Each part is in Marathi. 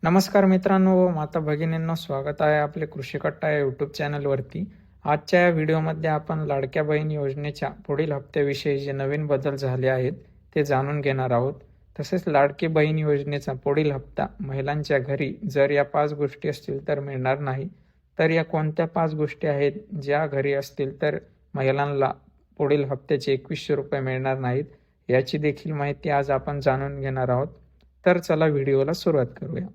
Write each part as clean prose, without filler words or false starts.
नमस्कार मित्रांनो व माता भगिनींनो, स्वागत आहे आपले कृषी कट्टा या यूट्यूब चॅनलवरती। आजच्या या व्हिडिओमध्ये आपण लाडक्या बहीण योजनेच्या पुढील हप्त्याविषयी जे नवीन बदल झाले आहेत ते जाणून घेणार आहोत। तसेच लाडकी बहीण योजनेचा पुढील हप्ता महिलांच्या घरी जर या 5 गोष्टी असतील तर मिळणार नाही, तर या कोणत्या 5 गोष्टी आहेत ज्या घरी असतील तर महिलांना पुढील हप्त्याचे 2100 रुपये मिळणार नाहीत, याची देखील माहिती आज आपण जाणून घेणार आहोत। तर चला व्हिडिओला सुरुवात करूया।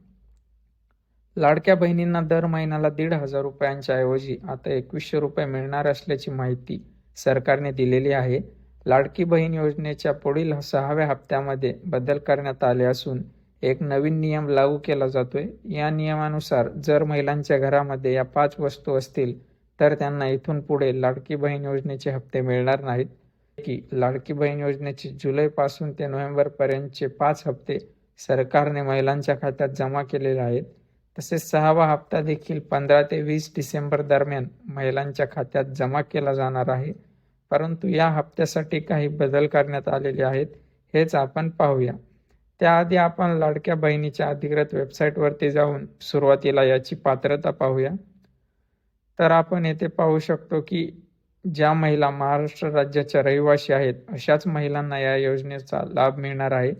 लाडक्या बहिणींना दर महिन्याला 1,500 रुपयांच्या ऐवजी आता 2100 रुपये मिळणार असल्याची माहिती सरकारने दिलेली आहे। लाडकी बहीण योजनेच्या पुढील 6व्या हप्त्यामध्ये बदल करण्यात आले असून एक नवीन नियम लागू केला जातोय। या नियमानुसार जर महिलांच्या घरामध्ये या 5 वस्तू असतील तर त्यांना इथून पुढे लाडकी बहीण योजनेचे हप्ते मिळणार नाहीत। की लाडकी बहीण योजनेचे जुलैपासून ते नोव्हेंबर पर्यंतचे 5 हप्ते सरकारने महिलांच्या खात्यात जमा केलेले आहेत। तसेच 6वा हप्ता देखील 15 ते 20 डिसेंबर दरम्यान महिलांच्या खात्यात जमा केला जाणार आहे। परंतु या हप्त्यासाठी काही बदल करण्यात आलेले आहेत, हेच आपण पाहूया। त्याआधी आपण लाडक्या बहिणीच्या अधिकृत वेबसाईटवरती जाऊन सुरुवातीला याची पात्रता पाहूया। तर आपण येथे पाहू शकतो की ज्या महिला महाराष्ट्र राज्याच्या रहिवासी आहेत अशाच महिलांना या योजनेचा लाभ मिळणार आहे।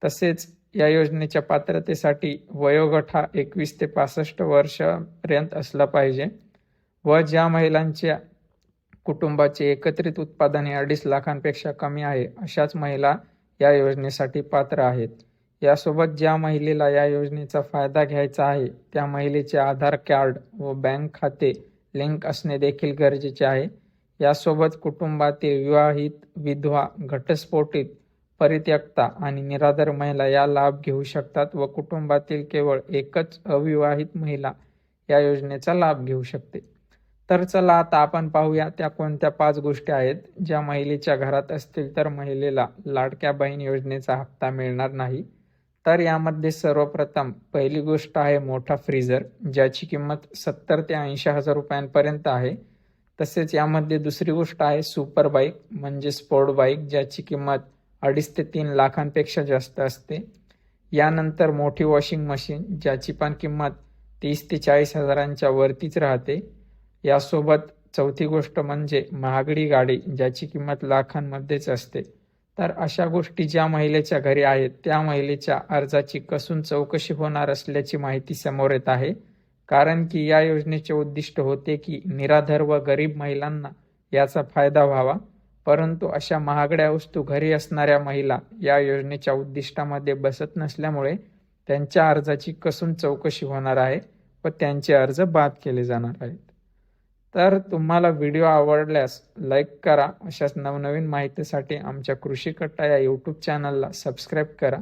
तसेच या योजनेच्या पात्रतेसाठी वयोगट हा 21 ते 65 वर्षापर्यंत असला पाहिजे व ज्या महिलांच्या कुटुंबाचे एकत्रित उत्पादन हे 2.5 लाखांपेक्षा कमी आहे अशाच महिला या योजनेसाठी पात्र आहेत। यासोबत ज्या महिलेला या योजनेचा फायदा घ्यायचा आहे त्या महिलेचे आधार कार्ड व बँक खाते लिंक असणे देखील गरजेचे आहे। यासोबत कुटुंबातील विवाहित, विधवा, घटस्फोटित, परित्यक्ता आणि निराधार महिला या लाभ घेऊ शकतात व कुटुंबातील केवळ एकच अविवाहित महिला या योजनेचा लाभ घेऊ शकते। तर चला आता आपण पाहूया त्या कोणत्या 5 गोष्टी आहेत ज्या महिलेच्या घरात असतील तर महिलेला लाडक्या बहीण योजनेचा हप्ता मिळणार नाही। तर यामध्ये सर्वप्रथम पहिली गोष्ट आहे मोठा फ्रीजर, ज्याची किंमत 70 ते 80 हजार रुपयांपर्यंत आहे। तसेच यामध्ये दुसरी गोष्ट आहे सुपर बाईक म्हणजे स्पोर्ट बाईक, ज्याची किंमत 2.5 ते 3 लाखांपेक्षा जास्त असते। यानंतर मोठी वॉशिंग मशीन, ज्याची पण किंमत 30 ते 40 हजारांच्या वरतीच राहते। यासोबत चौथी गोष्ट म्हणजे महागडी गाडी, ज्याची किंमत लाखांमध्येच असते। तर अशा गोष्टी ज्या महिलेच्या घरी आहेत त्या महिलेच्या अर्जाची कसून चौकशी होणार असल्याची माहिती समोर येत आहे। कारण की या योजनेचे उद्दिष्ट होते की निराधार व गरीब महिलांना याचा फायदा व्हावा, परंतु अशा महागड्या वस्तू घरी असणाऱ्या महिला या योजनेच्या उद्दिष्टामध्ये बसत नसल्यामुळे त्यांच्या अर्जाची कसून चौकशी होणार आहे व त्यांचे अर्ज बाद केले जाणार आहेत। तर तुम्हाला व्हिडिओ आवडल्यास लाईक करा। अशाच नवनवीन माहितीसाठी आमच्या कृषी कट्टा या यूट्यूब चॅनलला सबस्क्राईब करा।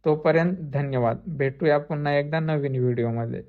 तोपर्यंत धन्यवाद। भेटूया पुन्हा एकदा नवीन व्हिडिओमध्ये।